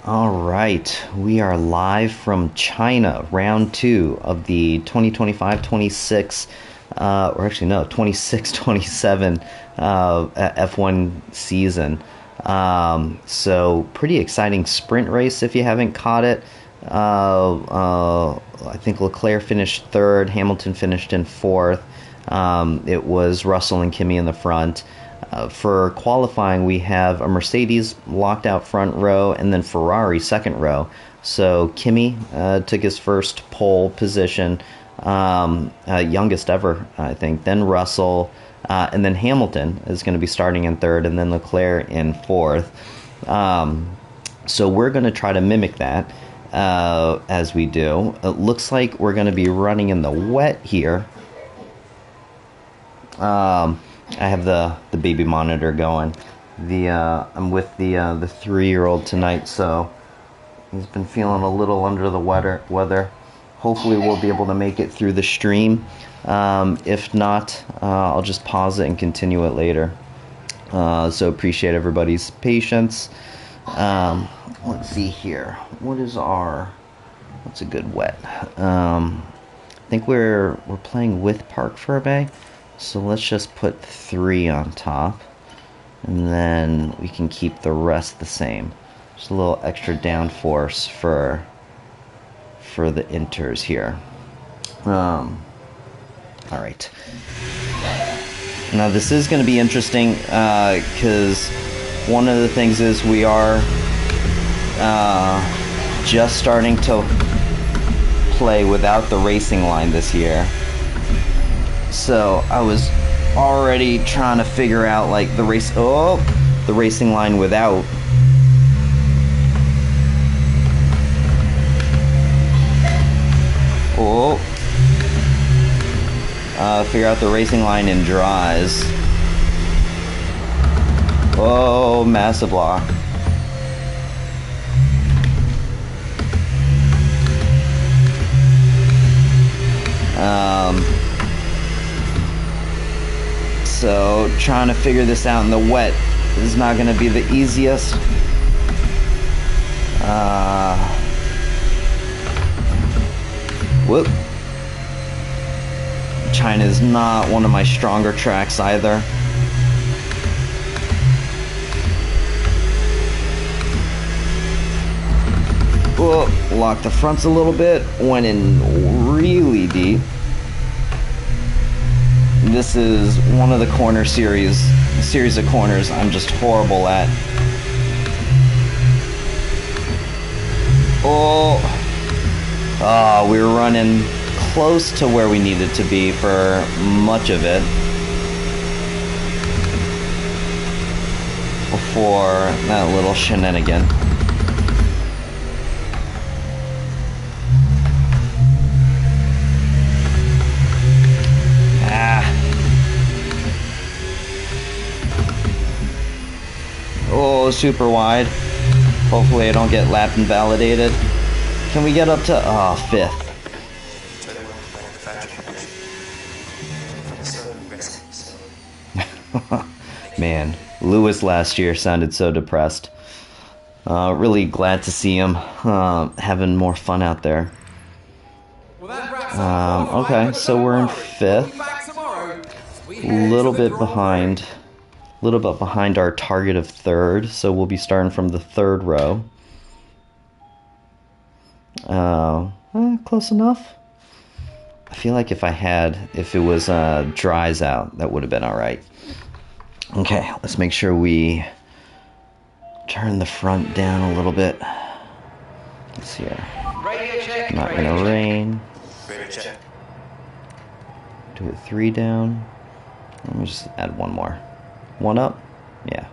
All right, we are live from China, round two of the 2025-26, or actually no, 26-27 F1 season. So pretty exciting sprint race if you haven't caught it. I think Leclerc finished third, Hamilton finished in fourth. It was Russell and Kimi in the front. For qualifying, we have a Mercedes locked out front row and then Ferrari second row. So Kimi took his first pole position, youngest ever, I think. Then Russell, and then Hamilton is going to be starting in third, and then Leclerc in fourth. So we're going to try to mimic that as we do. It looks like we're going to be running in the wet here. I have the baby monitor going. I'm with the 3-year-old tonight, so he's been feeling a little under the weather. Hopefully we'll be able to make it through the stream. If not, I'll just pause it and continue it later. So appreciate everybody's patience. Let's see here. What's a good wet? I think we're playing with Parc Fermé. So let's just put 3 on top, and then we can keep the rest the same. Just a little extra downforce for the inters here. All right. Now this is going to be interesting because one of the things is we are just starting to play without the racing line this year. So I was already trying to figure out like the racing line without. Figure out the racing line in dries. Oh, massive block. So trying to figure this out in the wet is not going to be the easiest. Whoop. China is not one of my stronger tracks either. Whoa, locked the fronts a little bit, went in really deep. This is one of the corner series of corners I'm just horrible at. We were running close to where we needed to be for much of it before that little shenanigan. Oh, super wide. Hopefully I don't get lap invalidated. Can we get up to 5th? Man, Lewis last year sounded so depressed. Really glad to see him having more fun out there. Okay, so we're in 5th. A little bit behind our target of 3rd, so we'll be starting from the 3rd row. Close enough. I feel like if it was dries out, that would have been alright. Okay, let's make sure we turn the front down a little bit. Let's see here. Not gonna rain. Do it 3 down. Let me just add 1 more. 1 up? Yeah.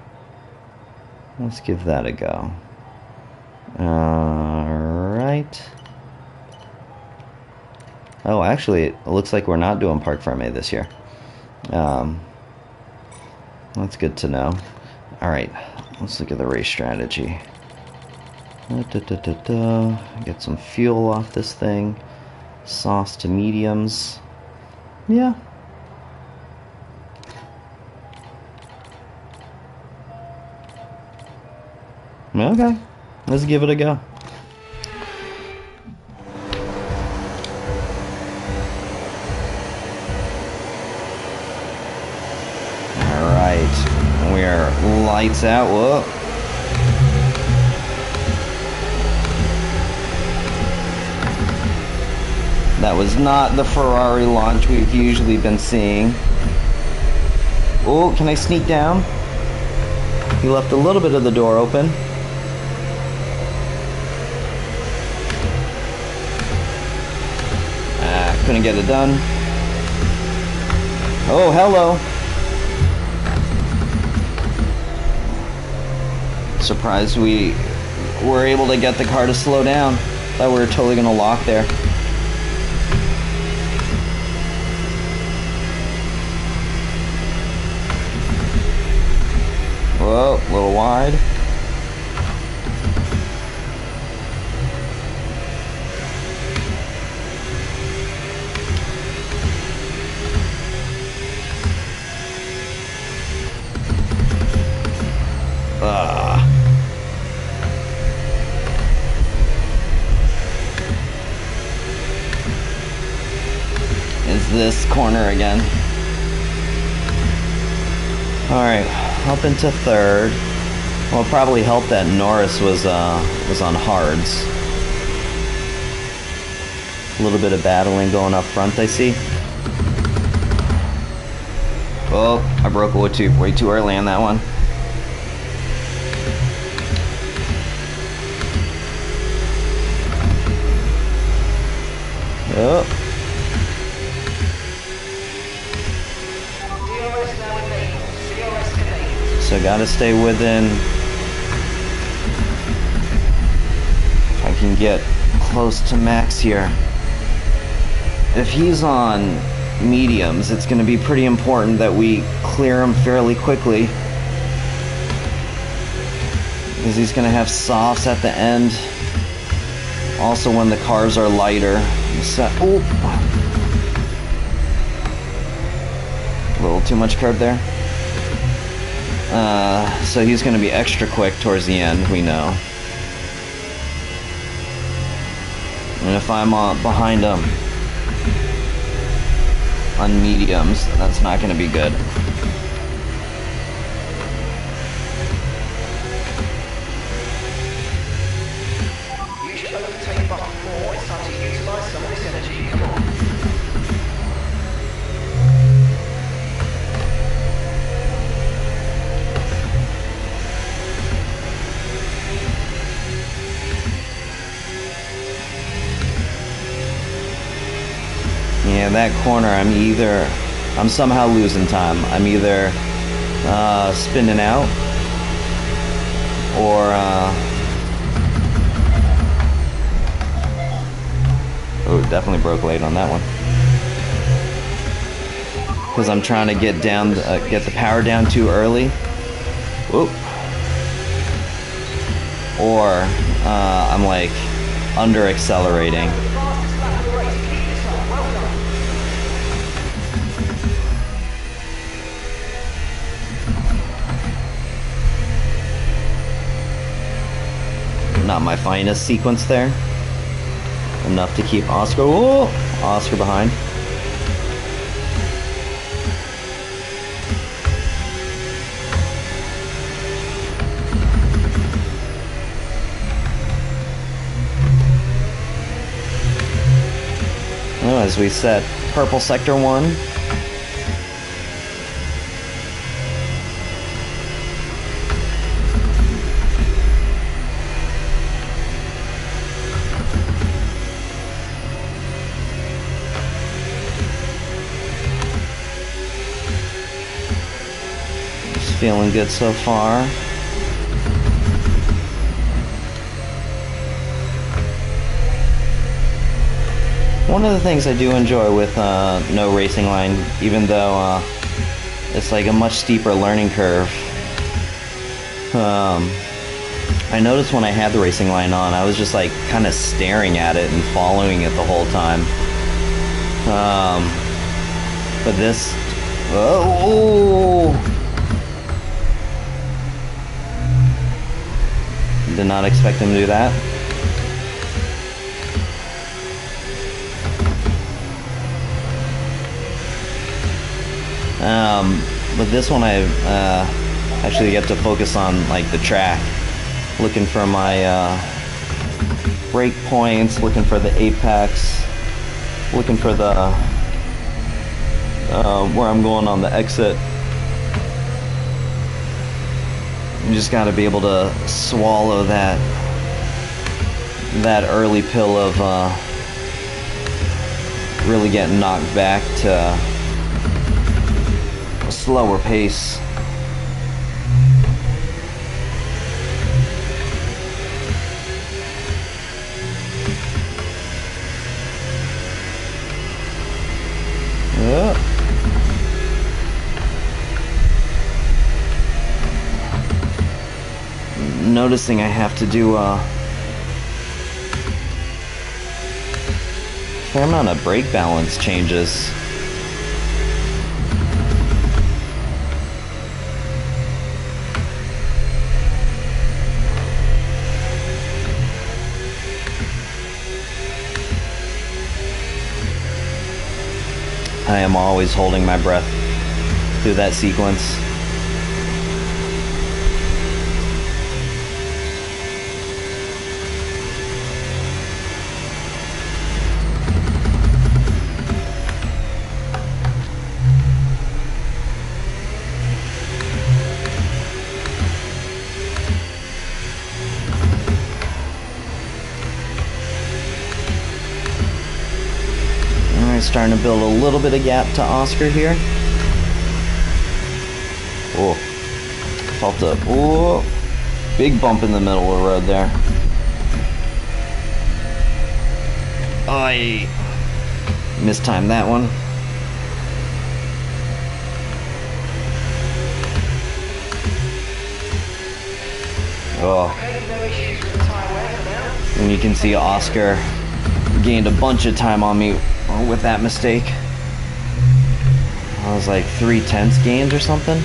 Let's give that a go. Alright. Oh, actually, it looks like we're not doing Parc Fermé this year. That's good to know. Alright, let's look at the race strategy. Get some fuel off this thing. Sauce to mediums. Yeah. Okay. Let's give it a go. Alright. We are lights out. Whoa. That was not the Ferrari launch we've usually been seeing. Oh, can I sneak down? He left a little bit of the door open. Couldn't get it done. Oh, hello. Surprised we were able to get the car to slow down. Thought we were totally gonna lock there. Whoa, a little wide. Is this corner again. Alright, up into third. Well, it probably helped that Norris was on hards. A little bit of battling going up front, I see. Oh, I broke way too early on that one. Oh. So gotta stay within. If I can get close to Max here. If he's on mediums, it's gonna be pretty important that we clear him fairly quickly. Because he's gonna have softs at the end. Also when the cars are lighter. So, oh. A little too much curb there. So he's going to be extra quick towards the end, we know. And if I'm behind him on mediums, that's not going to be good. You should overtake button 4. It's time to utilize some of this energy. Come on. Yeah, that corner, I'm somehow losing time. I'm either spinning out or oh, definitely broke late on that one. Because I'm trying to get the power down too early. Whoop. Or I'm like under accelerating. Not my finest sequence there. Enough to keep Oscar. Whoa! Oscar behind. Oh, as we said, purple sector 1. Feeling good so far. One of the things I do enjoy with no racing line, even though it's like a much steeper learning curve, I noticed when I had the racing line on, I was just like kind of staring at it and following it the whole time. But this, Did not expect him to do that. But this one I actually get to focus on like the track, looking for my brake points, looking for the apex, looking for the where I'm going on the exit. You just got to be able to swallow that early pill of really getting knocked back to a slower pace. Noticing I have to do a fair amount of brake balance changes. I am always holding my breath through that sequence. Starting to build a little bit of gap to Oscar here. Oh, felt a big bump in the middle of the road there. Oh, I mistimed that one. Oh, and you can see Oscar gained a bunch of time on me with that mistake. I was like 3/10 gained or something.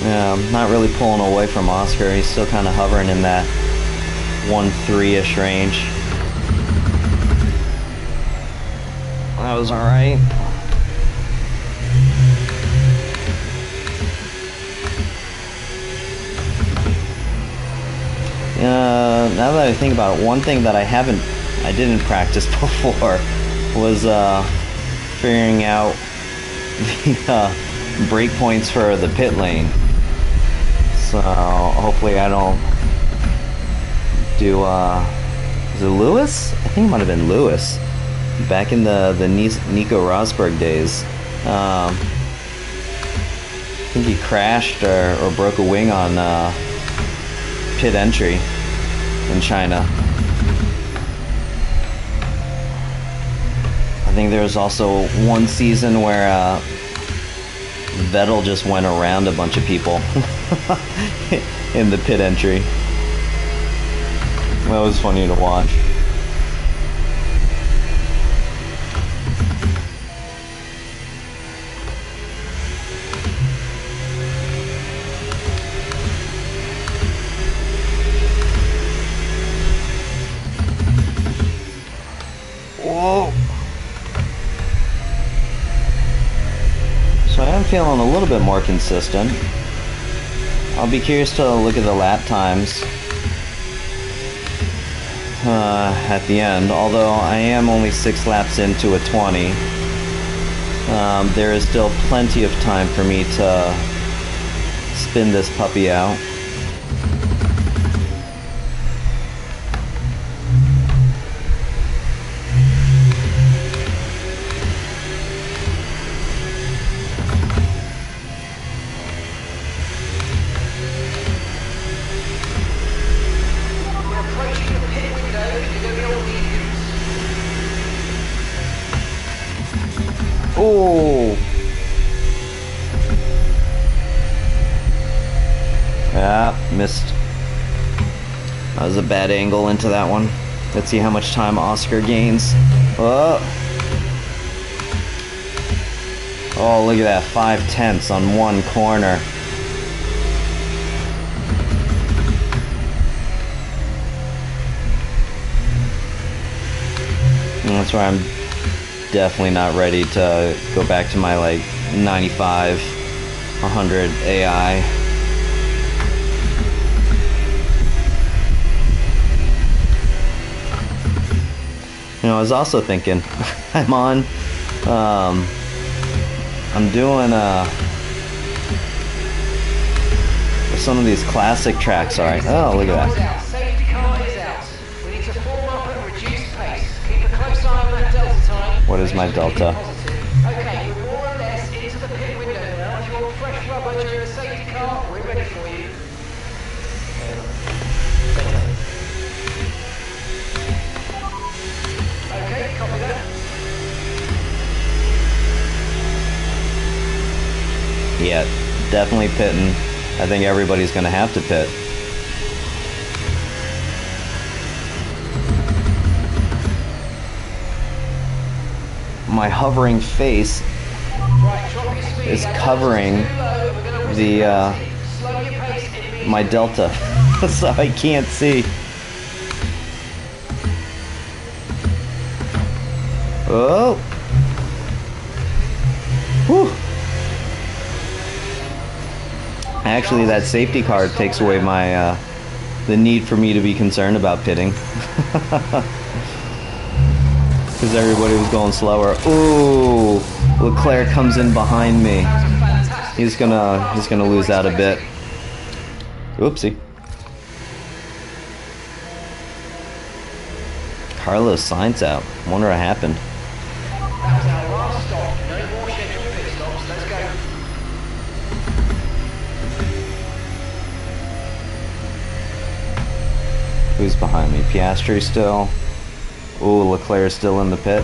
Yeah, I'm not really pulling away from Oscar. He's still kind of hovering in that 1-3-ish range. That was alright. Now that I think about it, one thing that I didn't practice before was figuring out the brake points for the pit lane. So hopefully I don't do, is it Lewis? I think it might have been Lewis. Back in the Nico Rosberg days. I think he crashed or broke a wing on pit entry in China. I think there was also one season where Vettel just went around a bunch of people in the pit entry. That was funny to watch. Whoa! So I am feeling a little bit more consistent. I'll be curious to look at the lap times at the end, although I am only 6 laps into a 20. There is still plenty of time for me to spin this puppy out. Oh. Yeah, missed. That was a bad angle into that one. Let's see how much time Oscar gains. Oh, oh, look at that. 5/10 on one corner. And that's why I'm definitely not ready to go back to my like 95, 100 AI. You know, I was also thinking, I'm on, I'm doing, some of these classic tracks, alright. Oh, look at that. Safety car is out. We need to form up and reduce pace. Keep a close eye on that delta time. What is my delta? Okay, we're more or less into the pit window now. If you want fresh rubber during the safety car, we're ready for you. Okay, copy that. Yeah, definitely pitting. I think everybody's gonna have to pit. My hovering face is covering the my delta, so I can't see. Oh, whew. Actually, that safety car takes away my the need for me to be concerned about pitting, because everybody was going slower. Ooh, Leclerc comes in behind me. He's gonna lose out a bit. Oopsie. Carlos Sainz out. Wonder what happened. That was our last stop. No more scheduled pit stops. Let's go. Who's behind me? Piastri still. Ooh, Leclerc's still in the pit.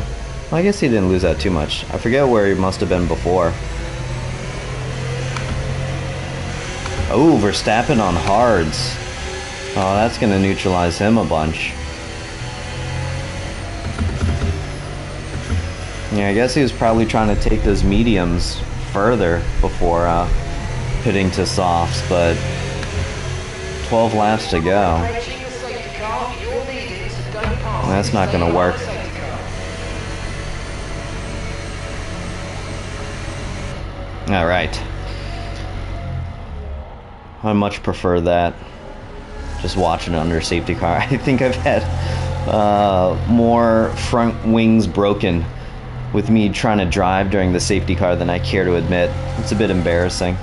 Well, I guess he didn't lose out too much. I forget where he must have been before. Oh, Verstappen on hards. Oh, that's gonna neutralize him a bunch. Yeah, I guess he was probably trying to take those mediums further before pitting to softs, but 12 laps to go. That's not going to work. All right. I much prefer that. Just watching it under safety car. I think I've had more front wings broken with me trying to drive during the safety car than I care to admit. It's a bit embarrassing.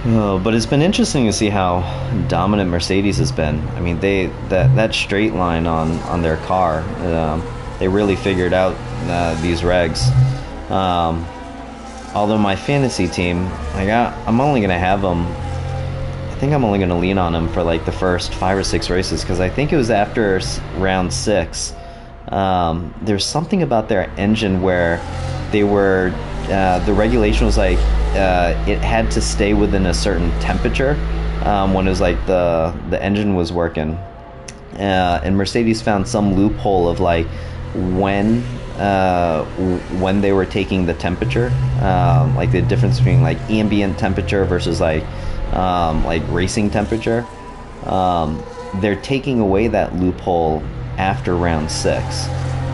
Oh, but it's been interesting to see how dominant Mercedes has been. I mean, that straight line on their car, they really figured out these regs. Although my fantasy team, I'm only gonna have them. I think I'm only gonna lean on them for like the first 5 or 6 races, because I think it was after round 6. There's something about their engine where they were. The regulation was like it had to stay within a certain temperature when it was like the engine was working, and Mercedes found some loophole of like when they were taking the temperature, like the difference between like ambient temperature versus like racing temperature. They're taking away that loophole after round 6,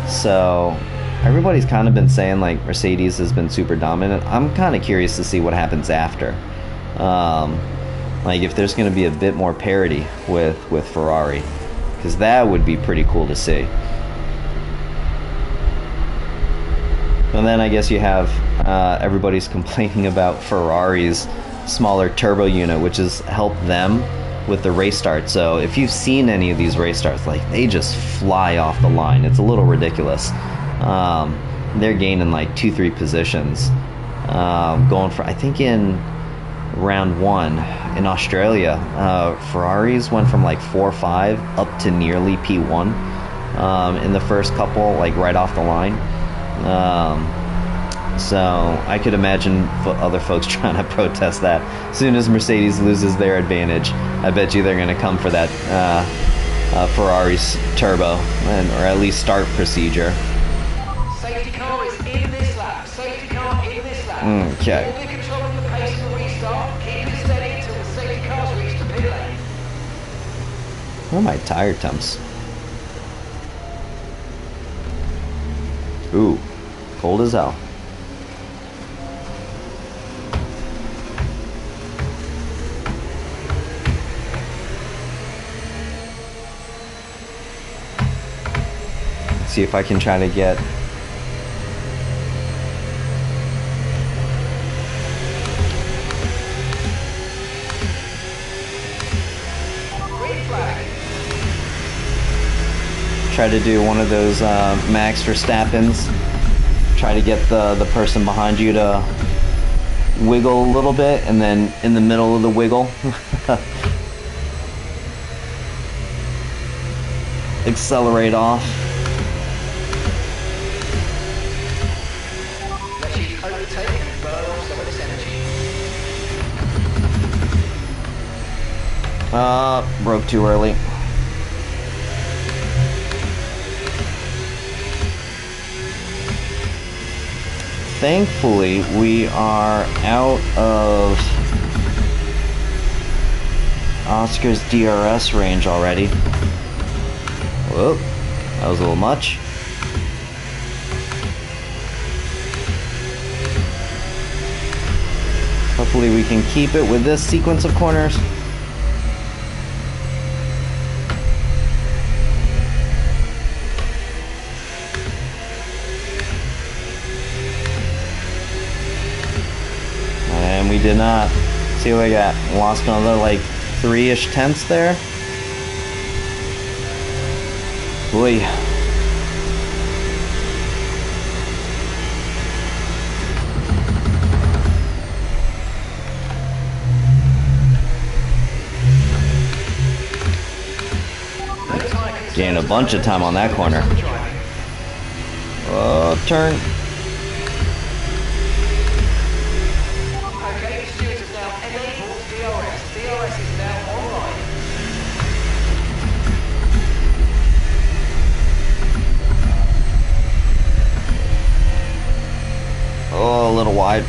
so everybody's kind of been saying like Mercedes has been super dominant. I'm kind of curious to see what happens after. Like if there's going to be a bit more parity with Ferrari, because that would be pretty cool to see. And then I guess you have everybody's complaining about Ferrari's smaller turbo unit, which has helped them with the race start. So if you've seen any of these race starts, like they just fly off the line. It's a little ridiculous. They're gaining like 2-3 positions, going for, I think in round one in Australia. Ferraris went from like 4.5 up to nearly P1 in the first couple, like right off the line. So I could imagine other folks trying to protest that. As soon as Mercedes loses their advantage, I bet you they're going to come for that Ferrari's turbo, or at least start procedure. Safety car is in this lap. Safety car in this lap. Okay. You'll be controlling the pace of the restart. Keep it steady until the safety cars reach the pit lane. Where are my tire temps? Ooh, cold as hell. See if I can try to get Green flag. try to do one of those Max Verstappens. Try to get the person behind you to wiggle a little bit, and then in the middle of the wiggle accelerate off. Let's use overtake and burn off some of this energy. Broke too early. Thankfully, we are out of Oscar's DRS range already. Whoa, that was a little much. Hopefully we can keep it with this sequence of corners. And we did not. See what we got? Lost another like 3-ish tenths there. Boy. Gained a bunch of time on that corner. Turn. Okay, the stewards have now enabled DRS. DRS is now online. Oh, a little wide.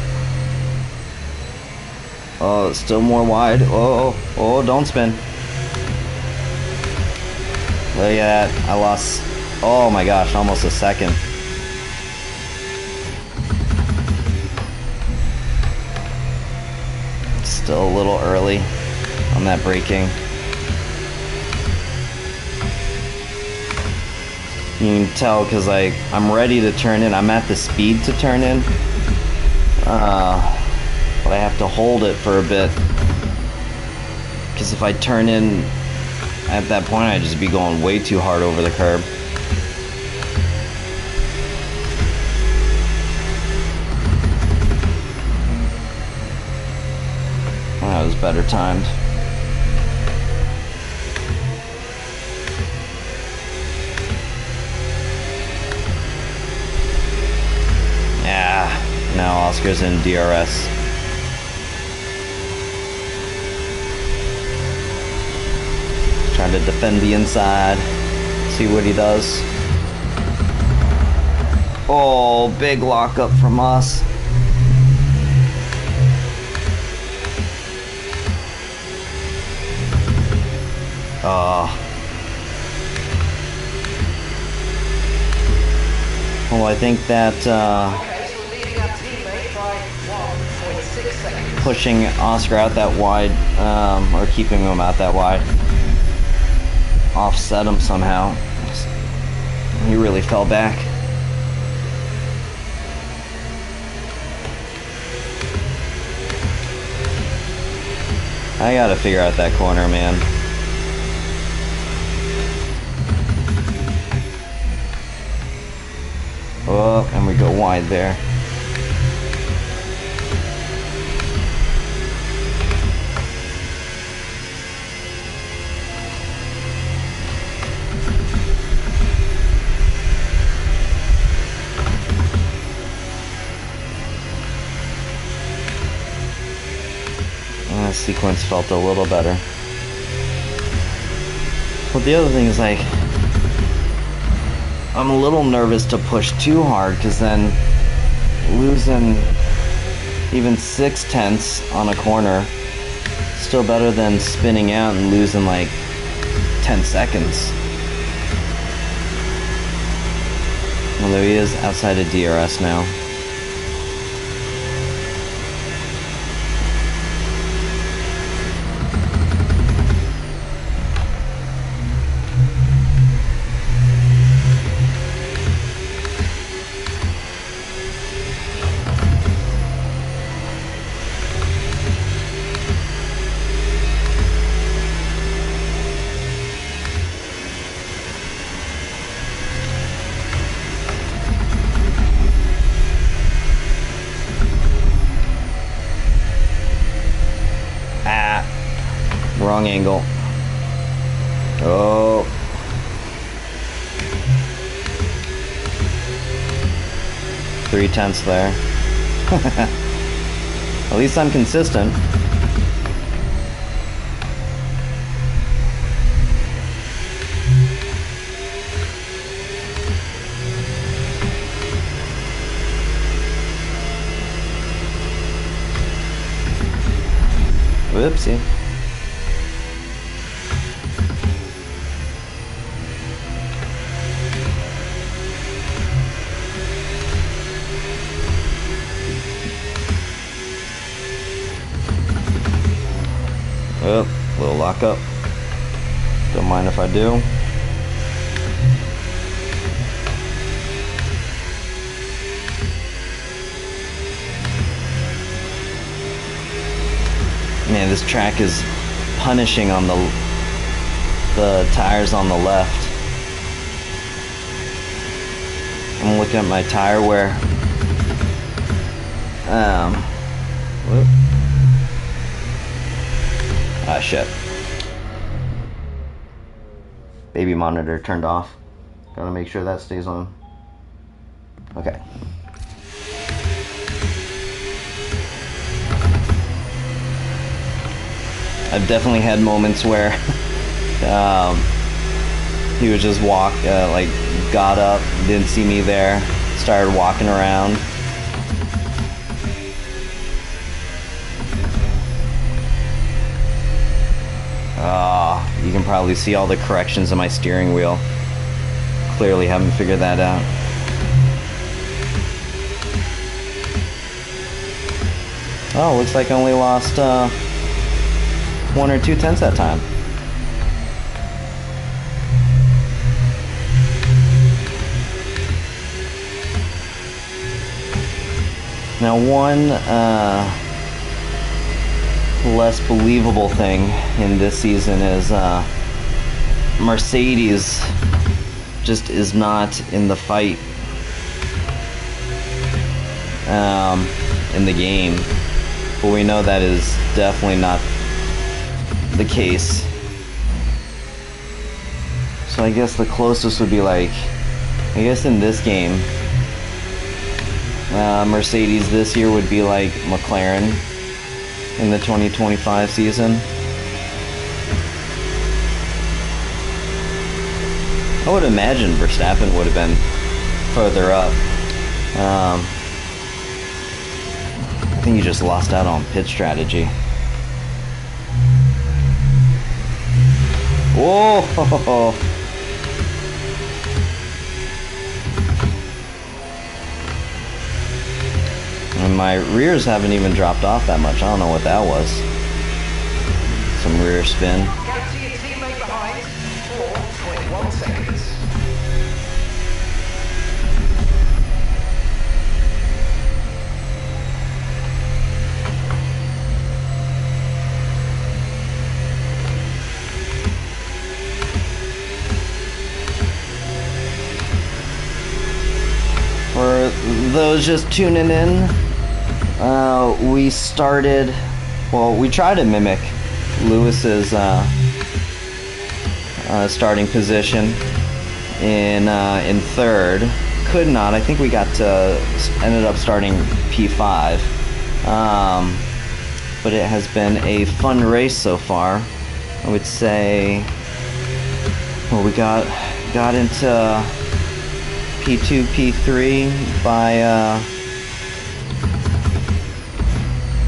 Oh, it's still more wide. Oh, don't spin. Look at that. I lost, oh my gosh, almost a second. Still a little early on that braking. You can tell because I'm ready to turn in. I'm at the speed to turn in. But I have to hold it for a bit. Because if I turn in at that point, I'd just be going way too hard over the curb. That was better timed. Yeah, now Oscar's in DRS. Trying to defend the inside, see what he does. Oh, big lockup from us. Well, I think that Okay, so we're leading our teammate by 1.6 seconds. pushing Oscar out that wide, or keeping him out that wide, offset him somehow. He really fell back. I gotta figure out that corner, man. Oh, and we go wide there. sequence felt a little better. But the other thing is, like, I'm a little nervous to push too hard, because then losing even 6/10 on a corner still better than spinning out and losing like 10 seconds. Although he is outside of DRS now. Wrong angle. Oh. Three tenths there. At least I'm consistent. Whoopsie. Oh, little lockup. Don't mind if I do. Man, this track is punishing on the tires on the left. I'm looking at my tire wear. Whoop. Ah, shit. Baby monitor turned off. Gotta make sure that stays on. Okay. I've definitely had moments where he would just walk, like, got up, didn't see me there, started walking around. You can probably see all the corrections on my steering wheel. Clearly haven't figured that out. Oh, looks like I only lost 1 or 2 tenths that time. Now, one less believable thing in this season is Mercedes just is not in the fight in the game, but we know that is definitely not the case. So I guess the closest would be, like, I guess in this game, Mercedes this year would be like McLaren in the 2025 season. I would imagine Verstappen would have been further up. I think he just lost out on pit strategy. Whoa! And my rears haven't even dropped off that much. I don't know what that was. Some rear spin. Gap to your teammate behind, 4.1 seconds. For those just tuning in, we tried to mimic Lewis's starting position in third. Could not. I think we ended up starting P5. but it has been a fun race so far. I would say, well, we got into P2, P3 by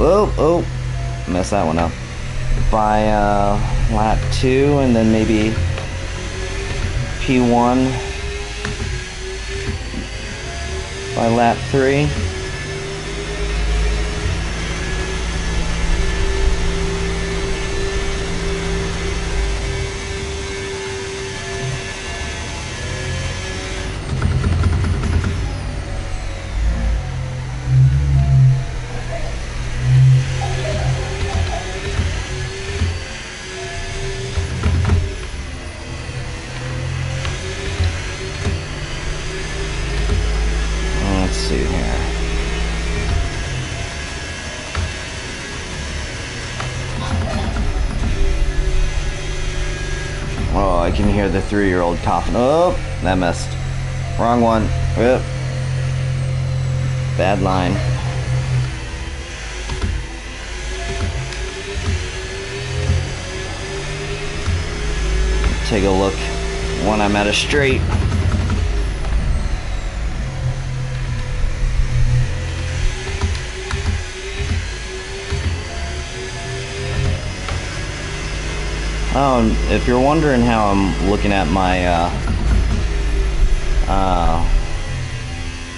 oh, messed that one up. By lap 2, and then maybe P1 by lap 3. Let's see here. Oh, I can hear the 3-year-old coughing. Oh, that missed. Wrong one. Yep. Bad line. Take a look when I'm at a straight. Oh, and if you're wondering how I'm looking at my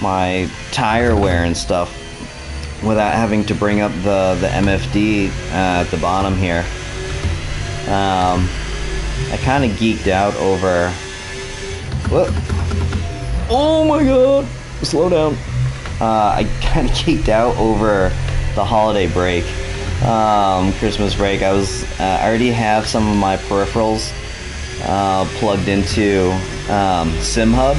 my tire wear and stuff without having to bring up the MFD at the bottom here, I kind of geeked out over. What? Oh my God! Slow down. I kind of geeked out over the holiday break. Christmas break. I already have some of my peripherals plugged into SimHub,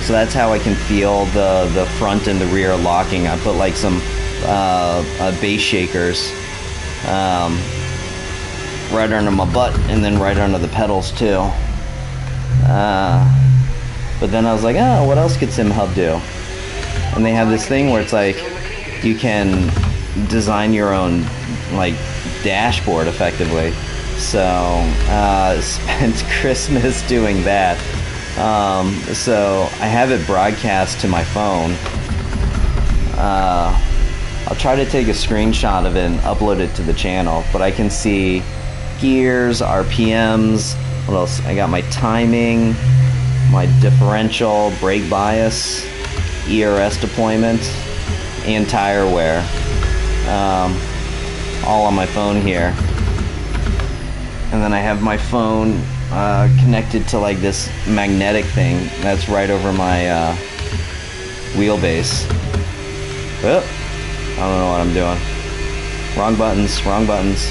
so that's how I can feel the front and the rear locking. I put like some bass shakers right under my butt and then right under the pedals too. But then I was like, oh, what else could SimHub do? And they have this thing where it's like you can design your own like dashboard effectively. So spent Christmas doing that. So I have it broadcast to my phone. I'll try to take a screenshot of it and upload it to the channel, but I can see gears, RPMs, what else? I got my timing, my differential, brake bias, ERS deployment, and tire wear. All on my phone here. And then I have my phone connected to like this magnetic thing that's right over my wheelbase. Oh, I don't know what I'm doing. Wrong buttons, wrong buttons.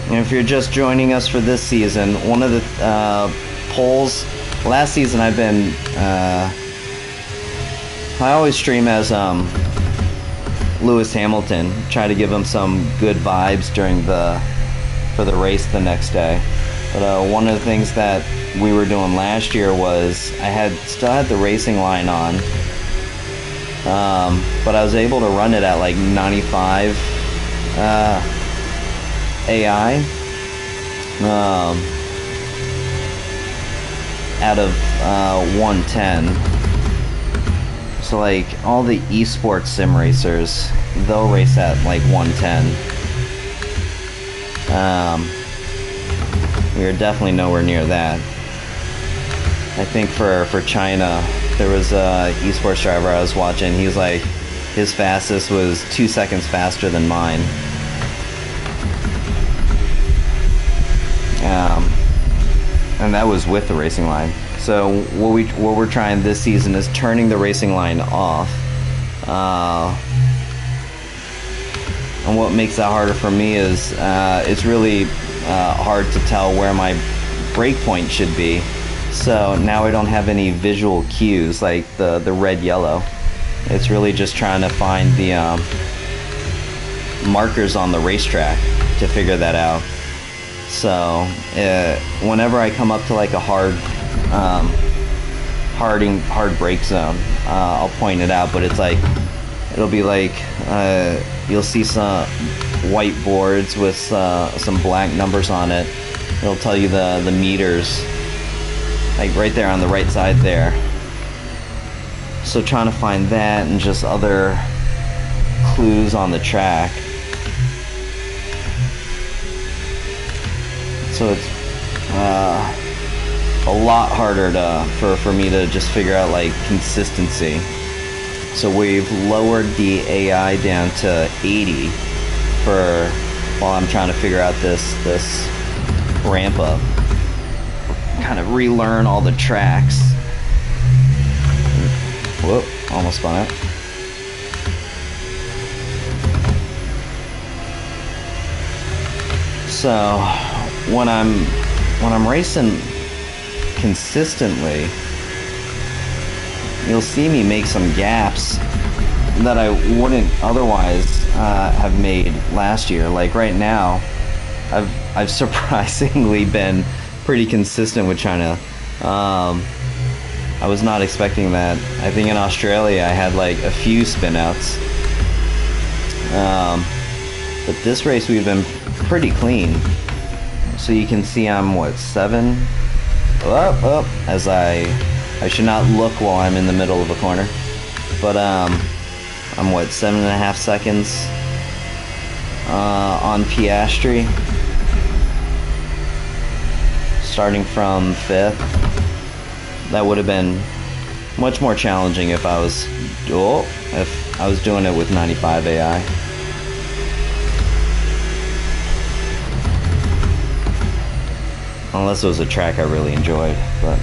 And if you're just joining us for this season, one of the polls, last season I've been, I always stream as Lewis Hamilton, try to give him some good vibes for the race the next day. But one of the things that we were doing last year was I still had the racing line on, but I was able to run it at like 95 AI out of 110. So like all the esports sim racers, they'll race at like 110. We are definitely nowhere near that. I think for China, there was a esports driver I was watching. He was like, his fastest was 2 seconds faster than mine. And that was with the racing line. So what we're trying this season is turning the racing line off. And what makes that harder for me is it's really hard to tell where my brake point should be. So now I don't have any visual cues like the red, yellow. It's really just trying to find the markers on the racetrack to figure that out. So whenever I come up to like a hard hard brake zone. I'll point it out, but it's like it'll be like you'll see some white boards with some black numbers on it. It'll tell you the meters, like right there on the right side there. So trying to find that and just other clues on the track. So it's a lot harder for me to just figure out like consistency. So we've lowered the AI down to 80 for while I'm trying to figure out this ramp up. Kind of relearn all the tracks. Whoop, almost spun out. So when I'm racing consistently, you'll see me make some gaps that I wouldn't otherwise have made last year. Like right now, I've surprisingly been pretty consistent with China. I was not expecting that. I think in Australia I had like a few spinouts, but this race we've been pretty clean. So you can see I'm what, 7 up as I should not look while I'm in the middle of a corner, but I'm what, 7.5 seconds on Piastri, starting from 5th. That would have been much more challenging if I was doing it with 95 AI. Unless it was a track I really enjoyed, but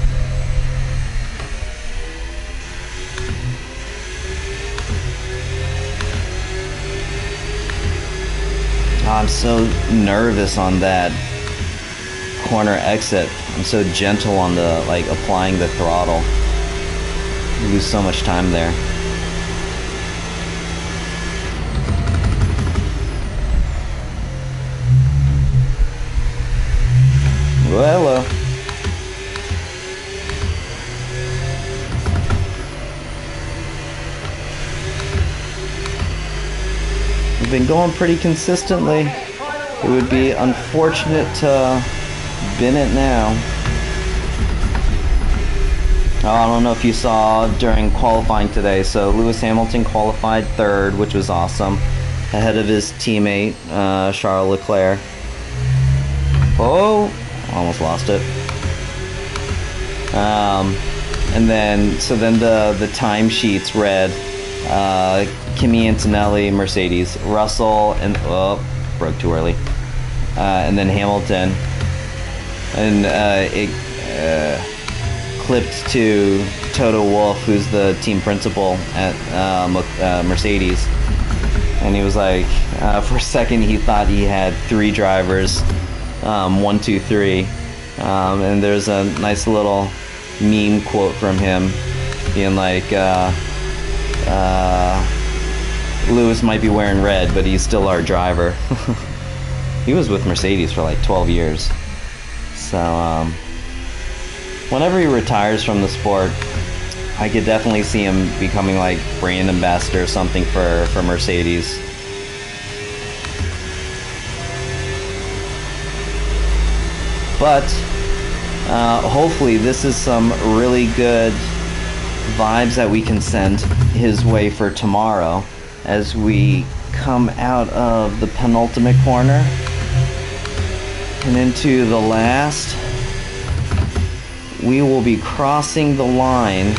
I'm so nervous on that corner exit. I'm so gentle on the applying the throttle. I lose so much time there. Well, hello. We've been going pretty consistently. It would be unfortunate to bin it now. Oh, I don't know if you saw during qualifying today. So Lewis Hamilton qualified 3rd, which was awesome, ahead of his teammate Charles Leclerc. Oh, almost lost it. And then the timesheets read Kimi Antonelli, Mercedes, Russell, and broke too early, and then Hamilton, and it clipped to Toto Wolff, who's the team principal at Mercedes, and he was like, for a second he thought he had 3 drivers, 1, 2, 3, and there's a nice little meme quote from him being like, Lewis might be wearing red, but he's still our driver. He was with Mercedes for like 12 years. So whenever he retires from the sport, I could definitely see him becoming like brand ambassador or something for Mercedes. But hopefully this is some really good vibes that we can send his way for tomorrow as we come out of the penultimate corner and into the last. We will be crossing the line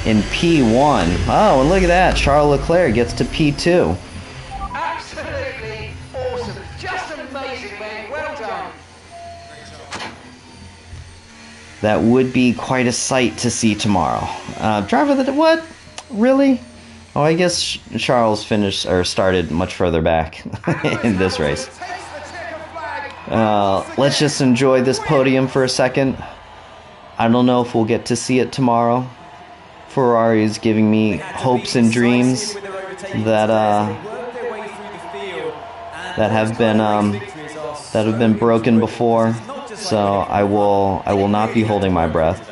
in P1. Oh, and look at that, Charles Leclerc gets to P2. Absolutely awesome. Just amazing, man. Well done. That would be quite a sight to see tomorrow. Driver of the what? Really? Oh, I guess Charles finished or started much further back in this race. Let's just enjoy this podium for a second. I don't know if we'll get to see it tomorrow. Ferrari is giving me hopes and dreams that have been broken before. So I will not be holding my breath.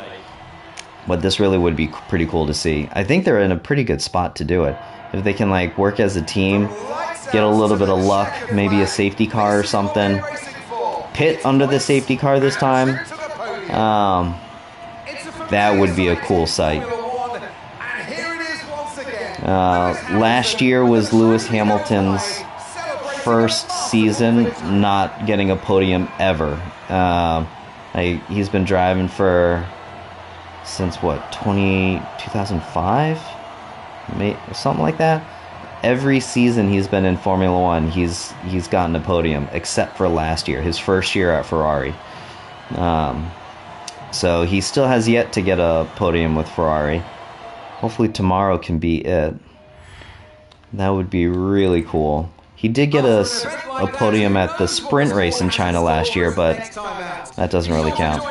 But this really would be pretty cool to see. I think they're in a pretty good spot to do it. If they can like work as a team, get a little bit of luck, maybe a safety car or something. Pit under the safety car this time. That would be a cool sight. Last year was Lewis Hamilton's first season not getting a podium ever. He's been driving since what, 2005? Something like that. Every season he's been in Formula One, he's gotten a podium, except for last year, his first year at Ferrari. So he still has yet to get a podium with Ferrari. Hopefully tomorrow can be it. That would be really cool. He did get a podium at the sprint race in China last year, but that doesn't really count.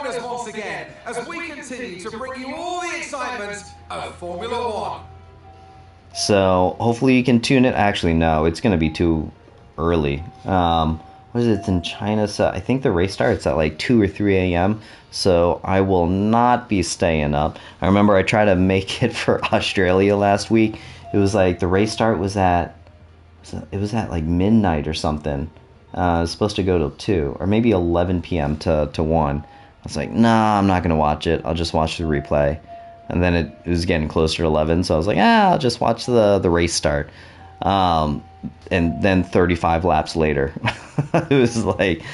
As we continue to bring you all the excitement of Formula One. So hopefully you can tune it. Actually, no, it's going to be too early. What is it? It's in China, so I think the race starts at like 2 or 3 a.m. So I will not be staying up. I remember I tried to make it for Australia last week. It was like the race start was at like midnight or something. It was supposed to go till 2 or maybe 11 p.m. to 1. I was like, nah, I'm not going to watch it. I'll just watch the replay. And then it was getting closer to 11, so I was like, I'll just watch the race start. And then 35 laps later, it was like,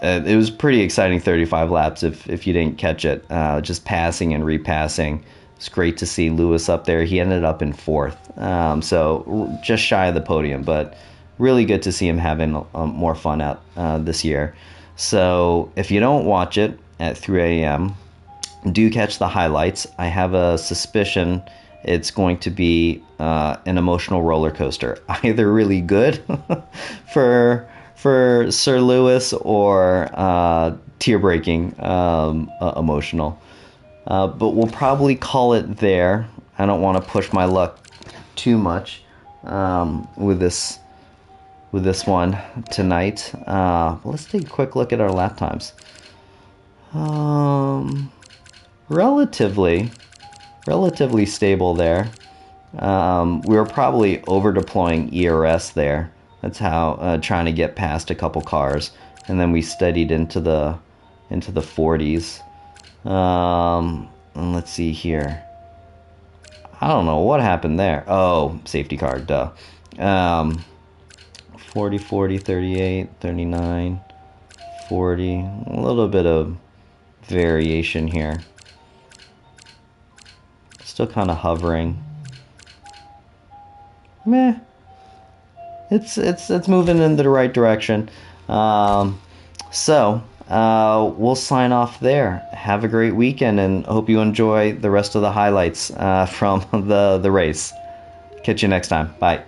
it was pretty exciting 35 laps if you didn't catch it. Just passing and repassing. It's great to see Lewis up there. He ended up in 4th, so just shy of the podium, but really good to see him having more fun out this year. So if you don't watch it at 3 a.m., do catch the highlights. I have a suspicion it's going to be an emotional roller coaster, either really good for Sir Lewis or tear-breaking emotional. But we'll probably call it there. I don't want to push my luck too much with this one tonight. Let's take a quick look at our lap times. Relatively stable there. We were probably over deploying ERS there. That's how trying to get past a couple cars, and then we steadied into the 40s. And let's see here. I don't know what happened there. Oh, safety car, duh. 40, 40, 38, 39, 40. A little bit of variation here. Still kind of hovering. Meh. It's moving in the right direction. So we'll sign off there. Have a great weekend, and hope you enjoy the rest of the highlights from the race. Catch you next time. Bye.